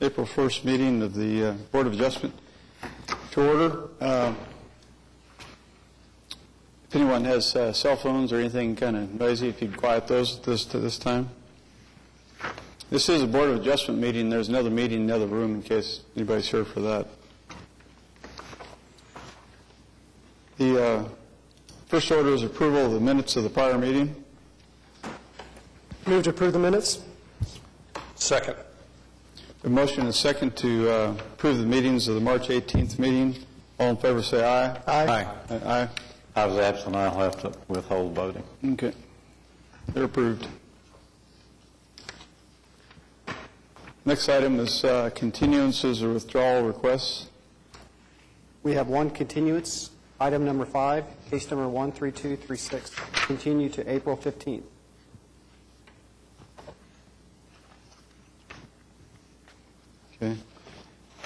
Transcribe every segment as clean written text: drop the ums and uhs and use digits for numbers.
April 1st meeting of the Board of Adjustment to order. If anyone has cell phones or anything kind of noisy, if you'd quiet those at this time. This is a Board of Adjustment meeting. There's another meeting in the other room in case anybody's here for that. The first order is approval of the minutes of the prior meeting. Move to approve the minutes. Second. A motion and a second to approve the meetings of the March 18th meeting. All in favor say aye. Aye. Aye. I was absent. I'll have to withhold voting. Okay. They're approved. Next item is continuances or withdrawal requests. We have one continuance. Item number 5, case number 13236, continue to April 15th. Okay.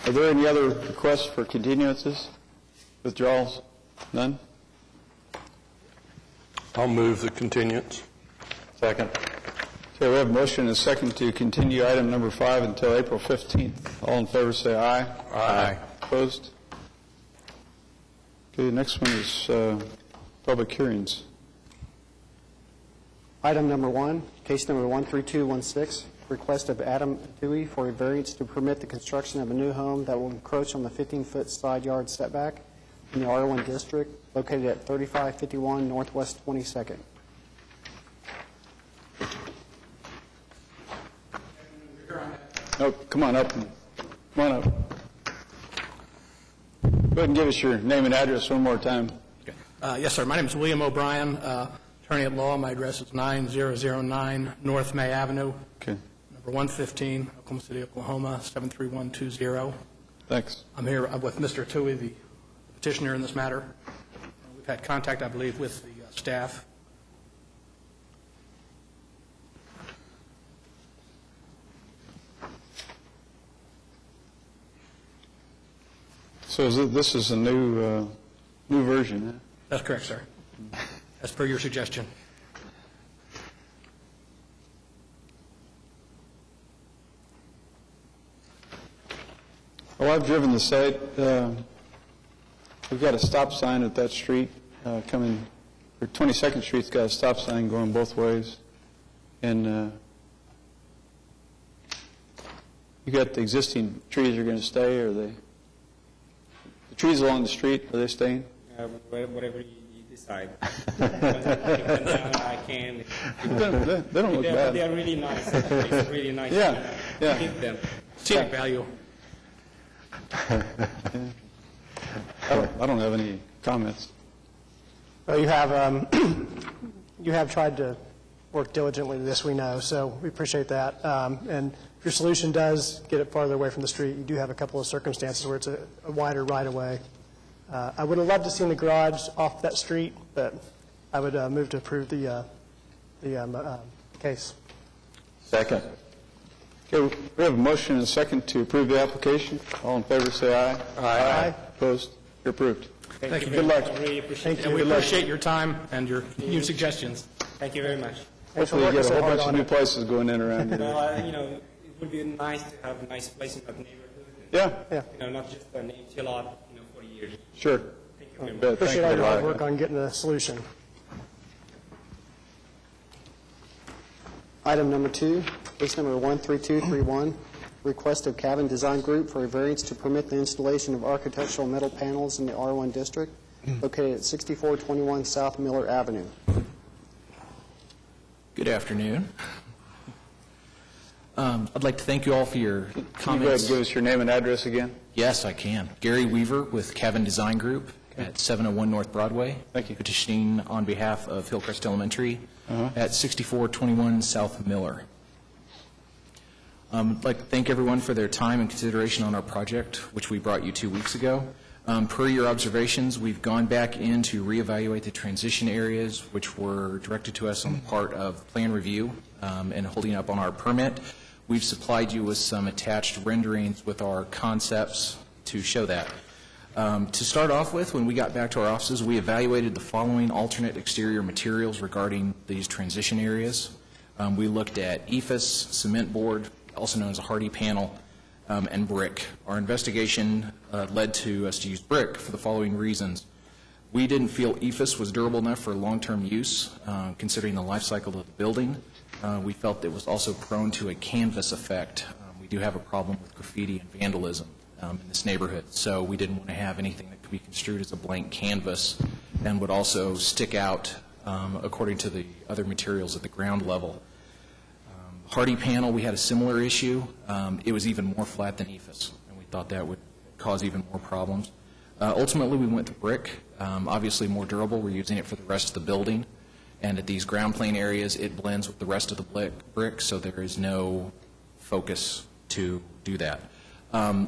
Are there any other requests for continuances? Withdrawals? None? I'll move the continuance. Second. Okay, we have a motion and a second to continue item number 5 until April 15th. All in favor say aye. Aye. Opposed? Okay, the next one is public hearings. Item number 1, case number 13216, request of Adam Dewey for a variance to permit the construction of a new home that will encroach on the 15-foot side yard setback in the R1 district located at 3551 Northwest 22nd. Oh, come on up. Come on up. Go ahead and give us your name and address one more time. Yes, sir. My name is William O'Brien, attorney at law. My address is 9009 North May Avenue, Okay. number 115, Oklahoma City, Oklahoma, 73120. Thanks. I'm here with Mr. Tui, the petitioner in this matter. We've had contact, I believe, with the staff. So this is a new version, huh? That's correct, sir. As per your suggestion. Well, I've driven the site. We've got a stop sign at that street coming, or 22nd Street's got a stop sign going both ways. And you got the existing trees are going to stay, or the trees along the street, are they staying? Whatever you decide. Take them down, I can. They don't look bad. They are really nice. It's really nice. Yeah, yeah. Keep them. Scenic value. I don't have any comments. Well, you have tried to work diligently to this, we know, so we appreciate that. And if your solution does get it farther away from the street, you do have a couple of circumstances where it's a wider right-of-way. I would have loved to see the garage off that street, but I would move to approve the case. Second. Okay, we have a motion and a second to approve the application. All in favor say aye. Aye. Opposed? You're approved. Thank you Good very luck. much. I really appreciate it. And we appreciate your time and your new suggestions. Thank you very much. Hopefully you get a whole bunch of new places going in around here. Well, it would be nice to have a nice place in that neighborhood. Yeah, Not just an empty lot, for years. sure. Thank you very much. Thank Appreciate you. all your hard work on getting a solution. Item number 2, case number 13231, request of Cabin Design Group for a variance to permit the installation of architectural metal panels in the R1 district located at 6421 South Miller Avenue. Good afternoon. I'd like to thank you all for your Can you go ahead comments. and give us your name and address again? Yes, I can. Gary Weaver with Cabin Design Group at 701 North Broadway. Thank you. Petitioning on behalf of Hillcrest Elementary at 6421 South Miller. I'd like to thank everyone for their time and consideration on our project, which we brought you 2 weeks ago. Per your observations, we've gone back in to reevaluate the transition areas which were directed to us on the part of plan review and holding up on our permit. We've supplied you with some attached renderings with our concepts to show that. To start off with, when we got back to our offices, we evaluated the following alternate exterior materials regarding these transition areas. We looked at EIFS, cement board, also known as a hardy panel, and brick. Our investigation led to us to use brick for the following reasons. We didn't feel EFS was durable enough for long-term use, considering the life cycle of the building. We felt it was also prone to a canvas effect. We do have a problem with graffiti and vandalism in this neighborhood, so we didn't want to have anything that could be construed as a blank canvas and would also stick out according to the other materials at the ground level. Hardy panel, we had a similar issue. It was even more flat than EFS, and we thought that would cause even more problems. Ultimately, we went to brick, obviously more durable. We're using it for the rest of the building. And at these ground plane areas, it blends with the rest of the brick, so there is no focus to do that.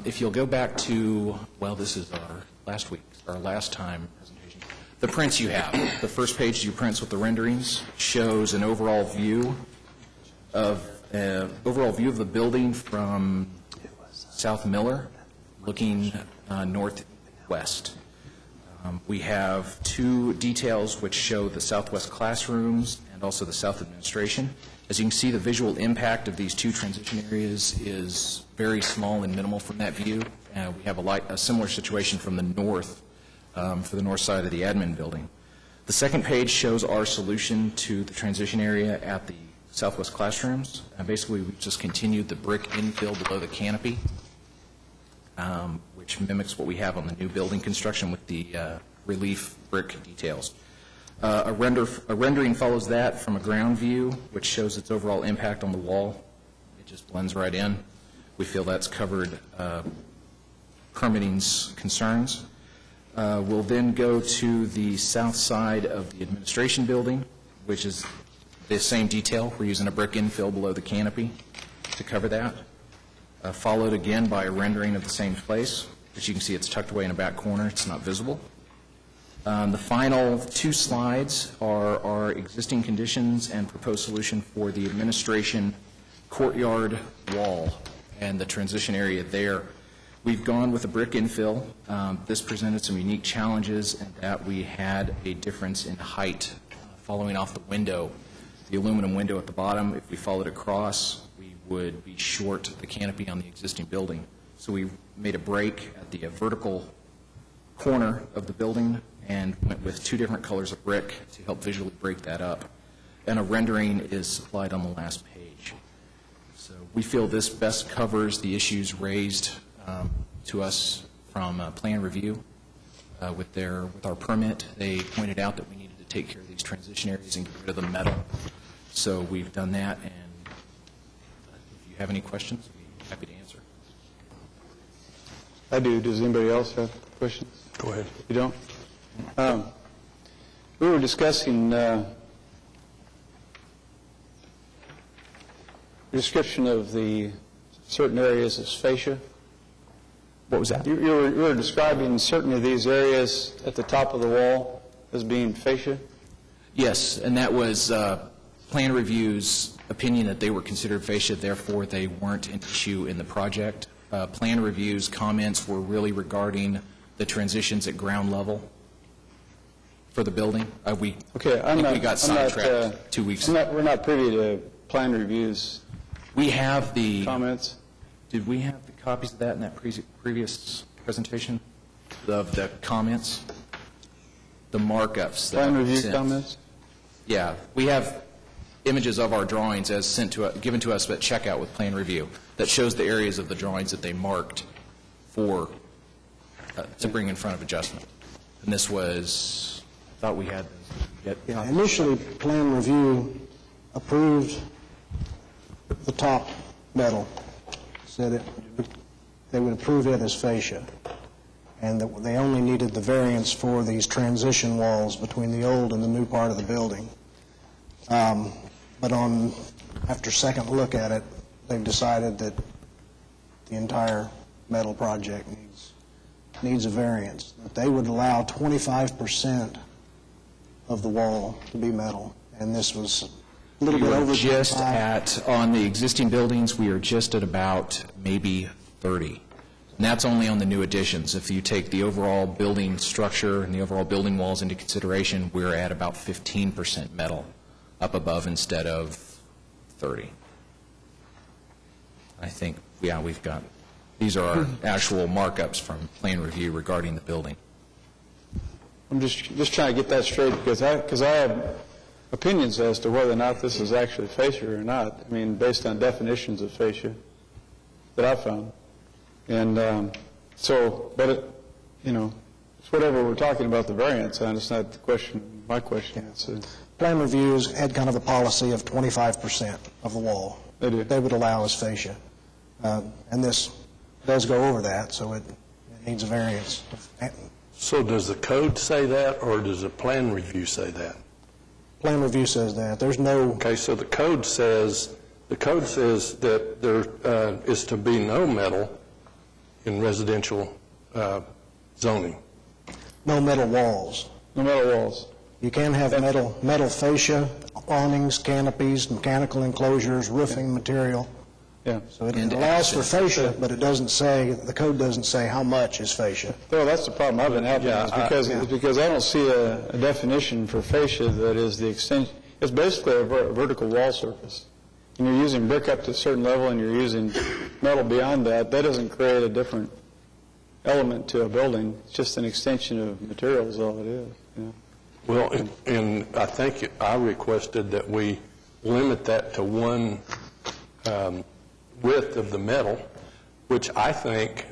If you'll go back to, well, this is our last time presentation. The prints you have, the first page you prints with the renderings shows an overall view of the building from South Miller, looking northwest. We have two details which show the southwest classrooms and also the south administration. As you can see, the visual impact of these two transition areas is very small and minimal from that view. We have a similar situation from the north, for the north side of the admin building. The second page shows our solution to the transition area at the southwest classrooms. Basically, we've just continued the brick infill below the canopy, which mimics what we have on the new building construction with the relief brick details. A rendering follows that from a ground view, which shows its overall impact on the wall. It just blends right in. We feel that's covered permitting's concerns. We'll then go to the south side of the administration building, which is the same detail. We're using a brick infill below the canopy to cover that. Followed again by a rendering of the same place. As you can see, it's tucked away in a back corner. It's not visible. The final two slides are our existing conditions and proposed solution for the administration courtyard wall and the transition area there. We've gone with a brick infill. This presented some unique challenges in that we had a difference in height following off the window. The aluminum window at the bottom, if we followed across, we would be short the canopy on the existing building. So we made a break at the vertical corner of the building and went with two different colors of brick to help visually break that up. And a rendering is supplied on the last page. So we feel this best covers the issues raised to us from plan review with our permit. They pointed out that we needed to take care of these transition areas and get rid of the metal. So we've done that, and if you have any questions, I'd be happy to answer. I do. Does anybody else have questions? Go ahead. You don't? We were discussing description of the certain areas as fascia. What was that? You were describing certain of these areas at the top of the wall as being fascia? Yes, and that was plan review's opinion that they were considered fascia, therefore they weren't an issue in the project. Plan review's comments were really regarding the transitions at ground level for the building. We got sidetracked 2 weeks ago. We're not privy to plan reviews We have the comments. Did we have the copies of that in that previous presentation of the comments, the markups? that Plan were review sent? comments? Yeah, we have images of our drawings as given to us at checkout with plan review that shows the areas of the drawings that they marked for to bring in front of adjustment. And this was, I thought we had those. Yeah, initially, plan review approved the top metal, said they would approve it as fascia, and that they only needed the variance for these transition walls between the old and the new part of the building. But after second look at it, they've decided that the entire metal project needs a variance. That they would allow 25% of the wall to be metal, and this was a little bit over 25. On the existing buildings, we are just at about maybe 30. And that's only on the new additions. If you take the overall building structure and the overall building walls into consideration, we're at about 15% metal up above instead of 30. I think, yeah, we've got These are our actual markups from plan review regarding the building. I'm just trying to get that straight because I have opinions as to whether or not this is actually fascia or not. I mean, based on definitions of fascia that I found. And but it's whatever we're talking about the variance on. It's not the question, my question. It's, Plan reviews had kind of a policy of 25% of the wall. They do. They would allow as fascia. And this does go over that, so it needs a variance. So does the code say that, or does the plan review say that? Plan review says that. There's no, Okay, so the code says that there is to be no metal in residential zoning. no metal walls. no metal walls. You can have metal fascia, awnings, canopies, mechanical enclosures, roofing material. Yeah. So it And allows for accents. fascia, but it doesn't say, the code doesn't say how much is fascia. Well, that's the problem I've been having, is because I don't see a definition for fascia that is the extension. It's basically a vertical wall surface. And you're using brick up to a certain level and you're using metal beyond that. That doesn't create a different element to a building. It's just an extension of material is all it is. Yeah. Well, and I think I requested that we limit that to one width of the metal, which I think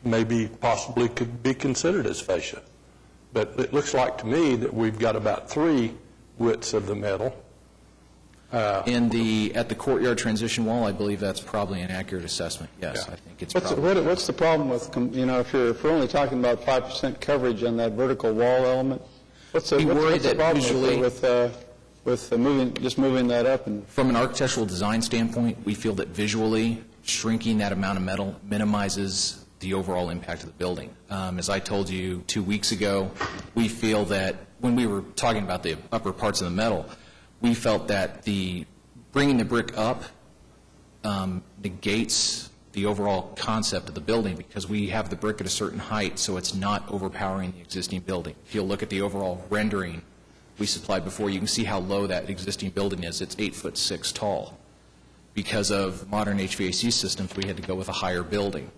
maybe possibly could be considered as fascia. But it looks like to me that we've got about 3 widths of the metal. At the courtyard transition wall, I believe that's probably an accurate assessment. Yes, Yeah. I think it's probably. What's the problem with, if we're only talking about 5% coverage on that vertical wall element? What's the problem with moving that up? And From an architectural design standpoint, we feel that visually shrinking that amount of metal minimizes the overall impact of the building. As I told you 2 weeks ago, we feel that when we were talking about the upper parts of the metal, we felt that bringing the brick up negates the overall concept of the building because we have the brick at a certain height, so it's not overpowering the existing building. If you'll look at the overall rendering we supplied before, you can see how low that existing building is. It's 8'6" tall. Because of modern HVAC systems, we had to go with a higher building.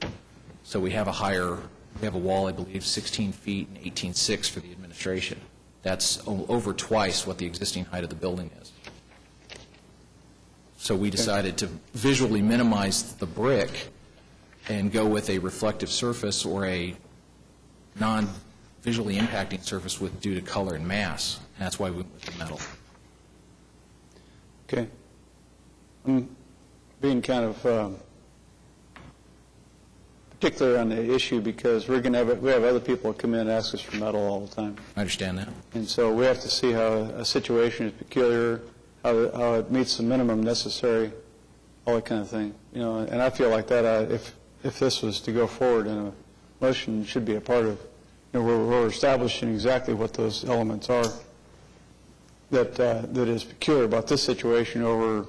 So we have a wall, I believe, 16 feet and 18.6 for the administration. That's over twice what the existing height of the building is. So we decided to visually minimize the brick and go with a reflective surface or a non-visually impacting surface due to color and mass. And that's why we went with the metal. Okay. I'm being kind of particular on the issue because we have other people come in and ask us for metal all the time. I understand that. And so we have to see how a situation is peculiar, how it meets the minimum necessary, all that kind of thing. And I feel like that if this was to go forward in a motion, should be a part of, we're establishing exactly what those elements are that is peculiar about this situation over,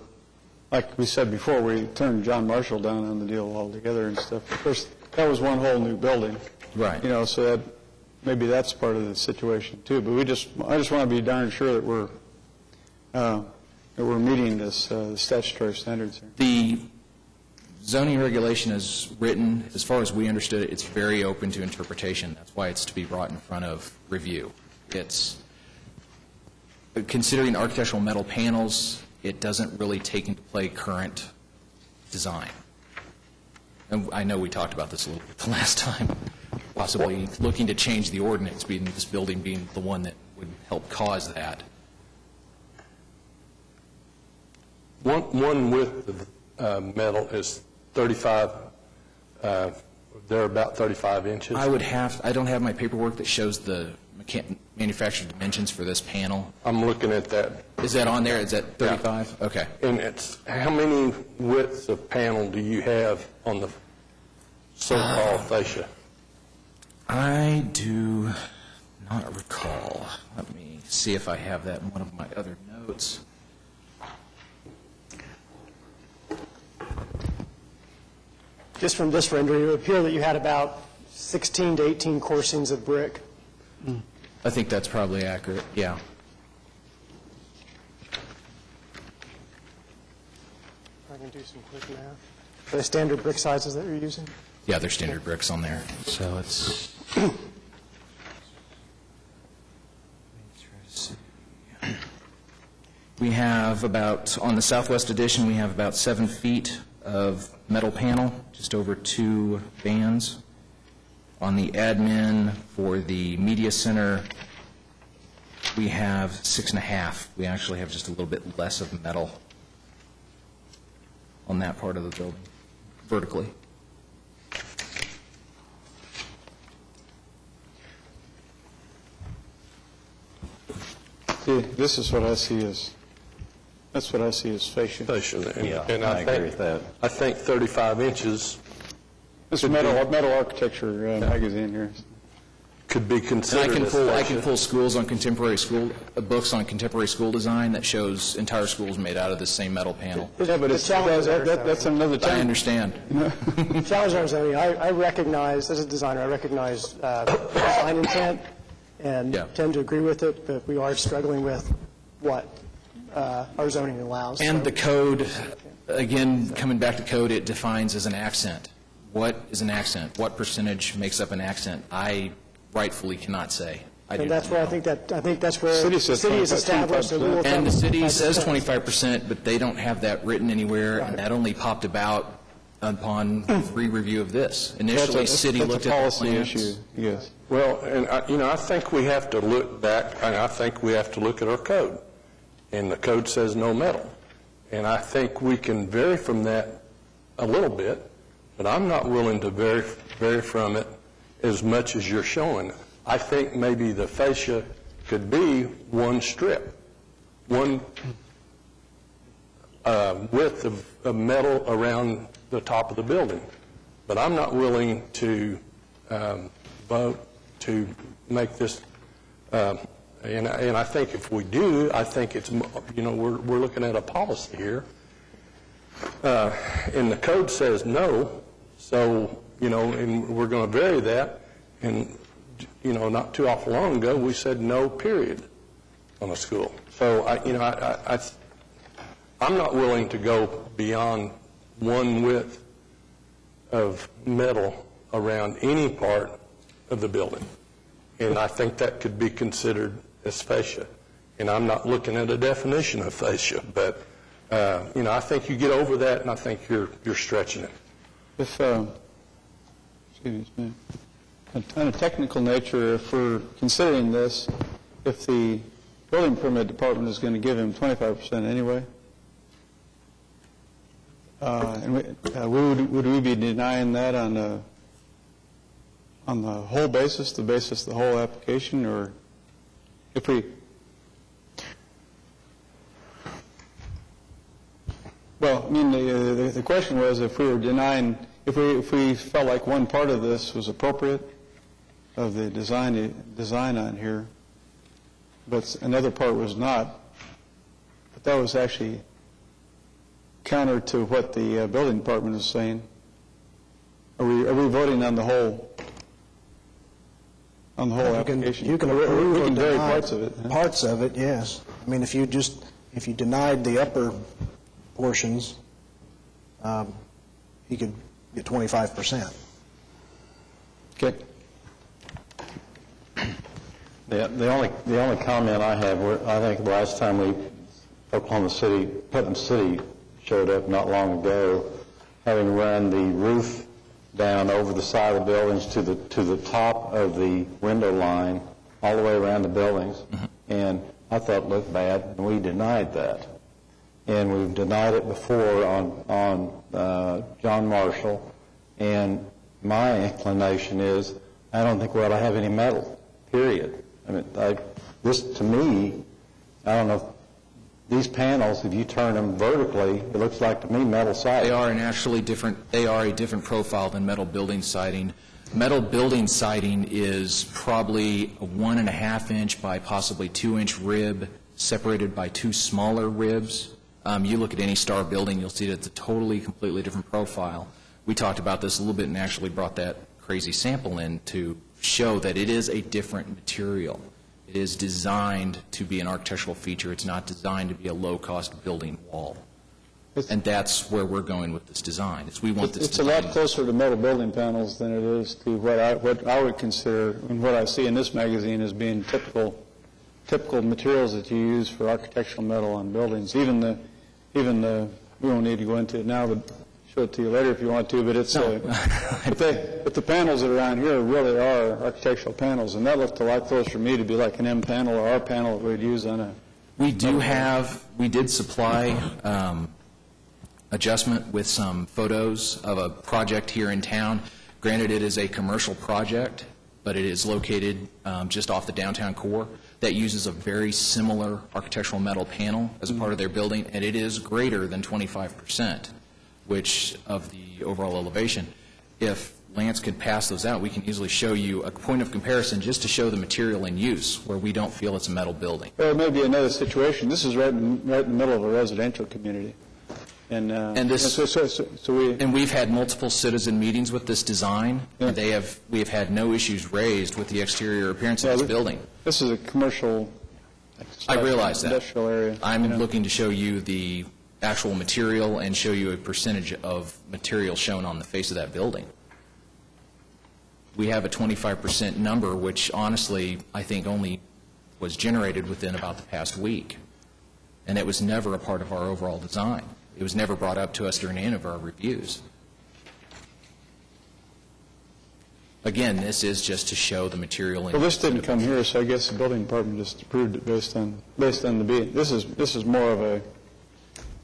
like we said before, we turned John Marshall down on the deal altogether and stuff. Of course, that was one whole new building. Right. So maybe that's part of the situation too. But I just want to be darn sure that we're meeting this statutory standards here. The zoning regulation is written, as far as we understood it, it's very open to interpretation. That's why it's to be brought in front of review. It's considering architectural metal panels, it doesn't really take into play current design. And I know we talked about this a little bit the last time, possibly looking to change the ordinance, this building being the one that would help cause that. One width of metal is 35, they're about 35 inches. I don't have my paperwork that shows the manufacturer dimensions for this panel. I'm looking at that. Is that on there? Is that 35? Yeah. Okay. And it's, how many widths of panel do you have on the so-called fascia? I do not recall. Let me see if I have that in one of my other notes. Just from this rendering, it would appear that you had about 16 to 18 coursings of brick. I think that's probably accurate, yeah. I can do some quick math. The standard brick sizes that you're using? Yeah, they're standard bricks on there. So it's... We have about, on the southwest addition, we have about 7 feet of metal panel, just over 2 bands. On the admin for the media center, we have 6.5. We actually have just a little bit less of metal on that part of the building, vertically. See, this is what I see as, that's what I see as fascia. And I agree with that. I think 35 inches This is metal architecture magazine here. could be And considered I can as pull fascia. schools on contemporary school, books on contemporary school design that shows entire schools made out of the same metal panel. Yeah, but it's, challenge is that's another I time. understand. Challenge our zoning, I recognize, as a designer, I recognize design intent and Yeah. tend to agree with it, but we are struggling with what our zoning allows. And So- the code, again, coming back to code, it defines as an accent. What is an accent? What percentage makes up an accent? I rightfully cannot say. I do And that's not where I know. think that's where City the says city has 25%. established a rule of thumb. And the city of says 25%. 25%, but they don't have that written anywhere, and that only popped about upon re-review of this. Initially, city looked at the That's a policy plans. issue, yes. Well, and I think we have to look back, and I think we have to look at our code. And the code says no metal. And I think we can vary from that a little bit, but I'm not willing to vary from it as much as you're showing. I think maybe the fascia could be one strip, one width of metal around the top of the building. But I'm not willing to vote to make this, and I think if we do, I think it's, we're looking at a policy here. And the code says no, so, and we're going to vary that. And, not too awful long ago, we said no, period, on a school. So, I'm not willing to go beyond one width of metal around any part of the building. And I think that could be considered as fascia. And I'm not looking at a definition of fascia, but, I think you get over that, and I think you're stretching it. If, excuse me, on a technical nature, if we're considering this, if the building permit department is going to give him 25% anyway, and would we be denying that on the whole basis, the basis of the whole application, or if we? Well, I mean, the question was if we were denying, if we felt like one part of this was appropriate of the design on here, but another part was not, but that was actually counter to what the building department is saying. Are we voting on the whole application? You can we approve or can vary deny parts of it. Huh? Parts of it, yes. I mean, if you denied the upper portions, you could get 25%. Okay. The only comment I have, I think the last time Putnam City showed up not long ago, having run the roof down over the side of the buildings to the top of the window line, all the way around the buildings, and I thought it looked bad, and we denied that. And we've denied it before on John Marshall, and my inclination is I don't think we ought to have any metal, period. I mean, this to me, I don't know, if these panels, if you turn them vertically, it looks like to me metal siding. They are a different profile than metal building siding. Metal building siding is probably a 1.5 inch by possibly 2 inch rib separated by 2 smaller ribs. You look at any Star building, you'll see that it's a completely different profile. We talked about this a little bit and actually brought that crazy sample in to show that it is a different material. It is designed to be an architectural feature. It's not designed to be a low-cost building wall. And that's where we're going with this design. We want this It's a lot design. closer to metal building panels than it is to what I would consider, and what I see in this magazine as being typical materials that you use for architectural metal on buildings. Even the we don't need to go into it now, but show it to you later if you want to, but it's, but the panels that are on here really are architectural panels, and that looked a lot closer to me to be like an M panel or R panel that we'd use on a... We did supply adjustment with some photos of a project here in town. Granted, it is a commercial project, but it is located just off the downtown core that uses a very similar architectural metal panel as a part of their building, and it is greater than 25%, which of the overall elevation. If Lance could pass those out, we can easily show you a point of comparison just to show the material in use where we don't feel it's a metal building. Well, it may be another situation. This is right in the middle of a residential community. And we've had multiple citizen meetings with this design, and we have had no issues raised with the exterior appearance of this building. This is a commercial, I realize that. Industrial area. I'm looking to show you the actual material and show you a percentage of material shown on the face of that building. We have a 25% number, which honestly I think only was generated within about the past week, and it was never a part of our overall design. It was never brought up to us during any of our reviews. Again, this is just to show the material. Well, this didn't come here, so I guess the building department just approved it based on the B. This is more of a,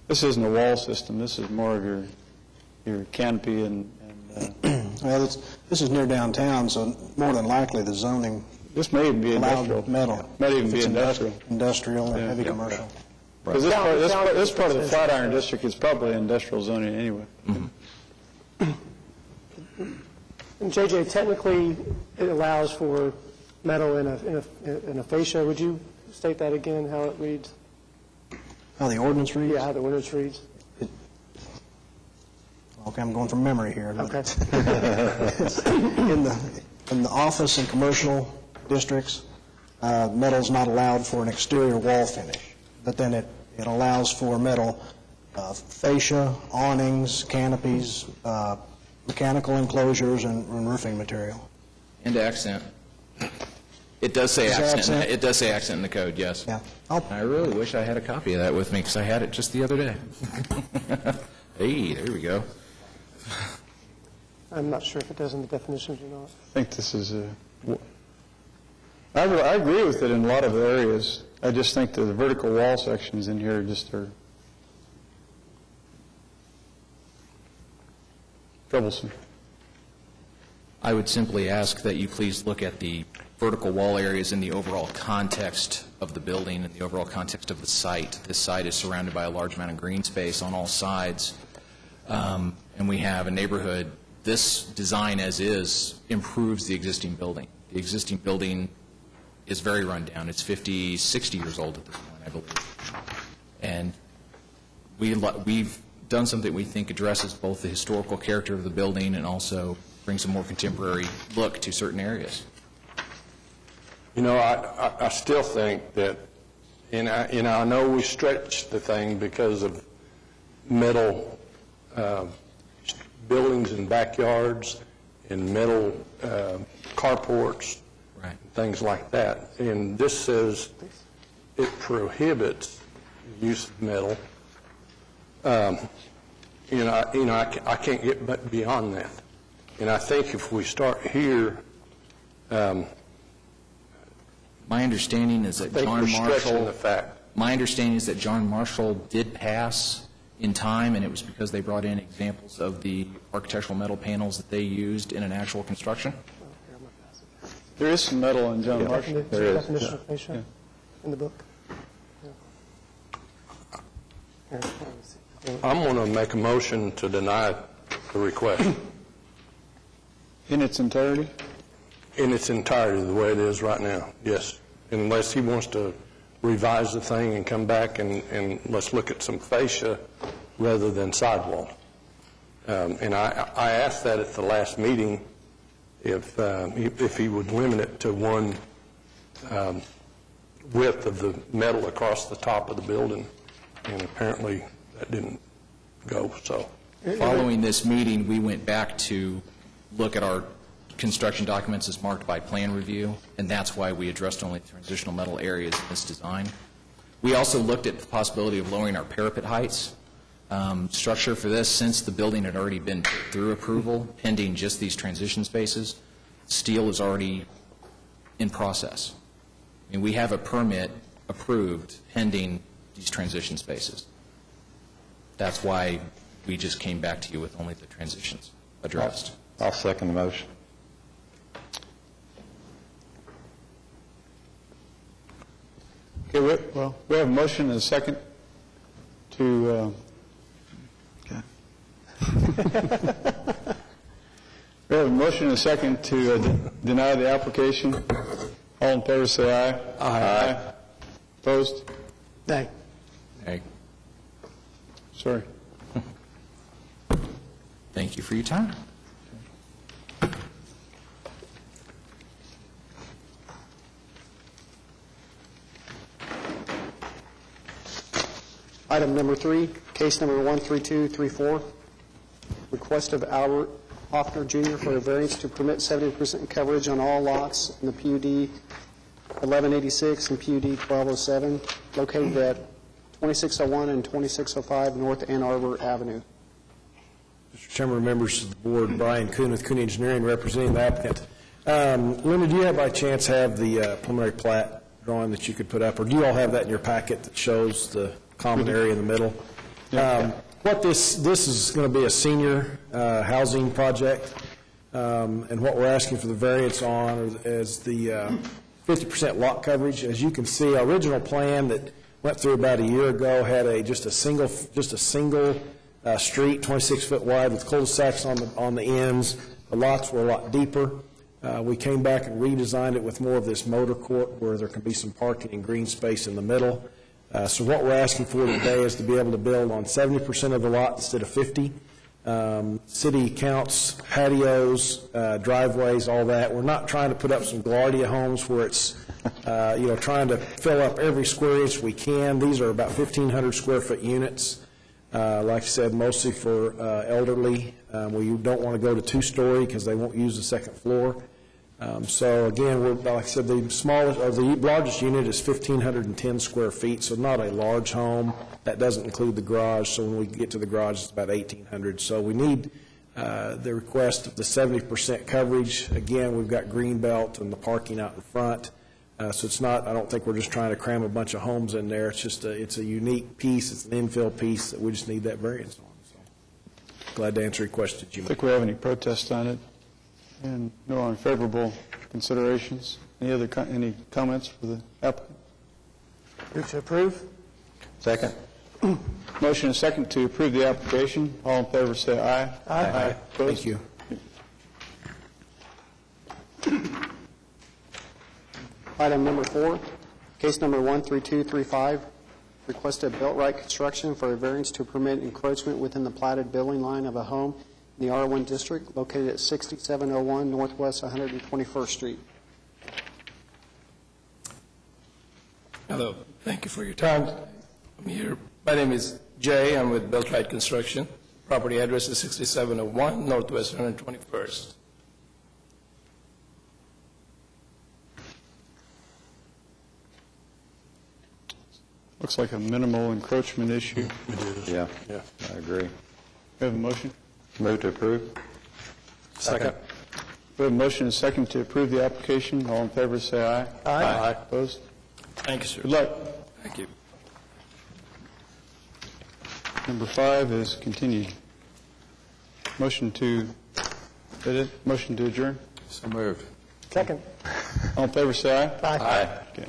this isn't a wall system. This is more of your canopy and Well, this is near downtown, so more than likely the zoning this may even be industrial. allowed metal. Might even If be it's industrial. Industrial and Yeah. heavy Yeah. commercial. Because this part of the Flatiron District is probably industrial zoning anyway. And JJ, technically, it allows for metal in a fascia. Would you state that again, how it reads? How the ordinance reads? Yeah, how the ordinance reads. Okay, I'm going from memory here. but Okay. In the office and commercial districts, metal's not allowed for an exterior wall finish, but then it allows for metal fascia, awnings, canopies, mechanical enclosures, and roofing material. And accent. It does say Does it accent. accent? It does say accent in the code, yes. Yeah. I really wish I had a copy of that with me because I had it just the other day. Hey, there we go. I'm not sure if it does in the definitions or not. I think this is I agree with it in a lot of areas. I just think that the vertical wall sections in here just are troublesome. I would simply ask that you please look at the vertical wall areas in the overall context of the building and the overall context of the site. This site is surrounded by a large amount of green space on all sides, and we have a neighborhood. This design as is improves the existing building. The existing building is very run down. It's 50, 60 years old at this point, I believe. And we've done something we think addresses both the historical character of the building and also brings a more contemporary look to certain areas. You know, I still think that, and I know we stretched the thing because of metal buildings and backyards and metal carports, Right. things like that. And this says it prohibits the use of metal. I can't get beyond that. And I think if we start here, My understanding is that I think John we're stretching the Marshall, fact. my understanding is that John Marshall did pass in time, and it was because they brought in examples of the architectural metal panels that they used in an actual construction. There is some metal in John Marshall. There is. Definition of fascia in the book. Here, let me see. I'm going to make a motion to deny the request In its entirety? in its entirety, the way it is right now, yes. Unless he wants to revise the thing and come back and let's look at some fascia rather than sidewall. And I asked that at the last meeting, if he would limit it to one width of the metal across the top of the building, and apparently that didn't go, so. Following this meeting, we went back to look at our construction documents as marked by plan review, and that's why we addressed only transitional metal areas in this design. We also looked at the possibility of lowering our parapet heights. Structure for this, since the building had already been through approval, pending just these transition spaces, steel is already in process. I mean, we have a permit approved pending these transition spaces. That's why we just came back to you with only the transitions addressed. I'll second the motion. Okay, we have a motion and a second to, we have a motion and a second to deny the application. All in favor, say aye. Aye. Opposed? Nay. Okay. Sorry. Thank you for your time. Item number 3, case number 13234, request of Albert Hoffner Jr. for a variance to permit 70% coverage on all lots in the PUD 1186 and PUD 1207, located at 2601 and 2605 North Ann Arbor Avenue. Mr. Chairman, members of the board, Brian Kuhn with Kuhn Engineering representing the applicant. Linda, do you by chance have the preliminary plat drawing that you could put up, or do you all have that in your packet that shows the common area in the middle? What this is going to be a senior housing project, and what we're asking for the variance on is the 50% lot coverage. As you can see, our original plan that went through about a year ago had just a single street, 26 foot wide, with cul-de-sacs on the ends. The lots were a lot deeper. We came back and redesigned it with more of this motor court where there can be some parking and green space in the middle. So what we're asking for today is to be able to build on 70% of the lot instead of 50. City counts, patios, driveways, all that. We're not trying to put up some Gaillardia homes where it's, trying to fill up every square inch we can. These are about 1,500 square foot units. Like I said, mostly for elderly. We don't want to go to two-story because they won't use the second floor. So again, like I said, the smallest or the largest unit is 1,510 square feet, so not a large home. That doesn't include the garage. So when we get to the garage, it's about 1,800. So we need the request of the 70% coverage. Again, we've got green belt and the parking out in front. So it's not. I don't think we're just trying to cram a bunch of homes in there. It's just it's a unique piece. It's an infill piece that we just need that variance on. So glad to answer your questions. I think we have any protests on it, and no unfavorable considerations. Any comments for the applicant? Move to approve. Second. Motion and second to approve the application. All in favor, say aye. Aye. Opposed? Thank you. Item number 4, case number 13235, request of Built-Right Construction for a variance to permit encroachment within the platted building line of a home in the R1 district located at 6701 Northwest 121st Street. Hello. Thank you for your time. I'm here. My name is Jay. I'm with Built-Right Construction. Property address is 6701 Northwest 121st. Looks like a minimal encroachment issue. Yeah, I agree. We have a motion? Move to approve. Second. We have a motion and second to approve the application. All in favor, say aye. Aye. Opposed? Thank you, sir. Good luck. Thank you. Number 5 is continued. Motion to adjourn? So moved. Second. All in favor, say aye. Aye. Okay.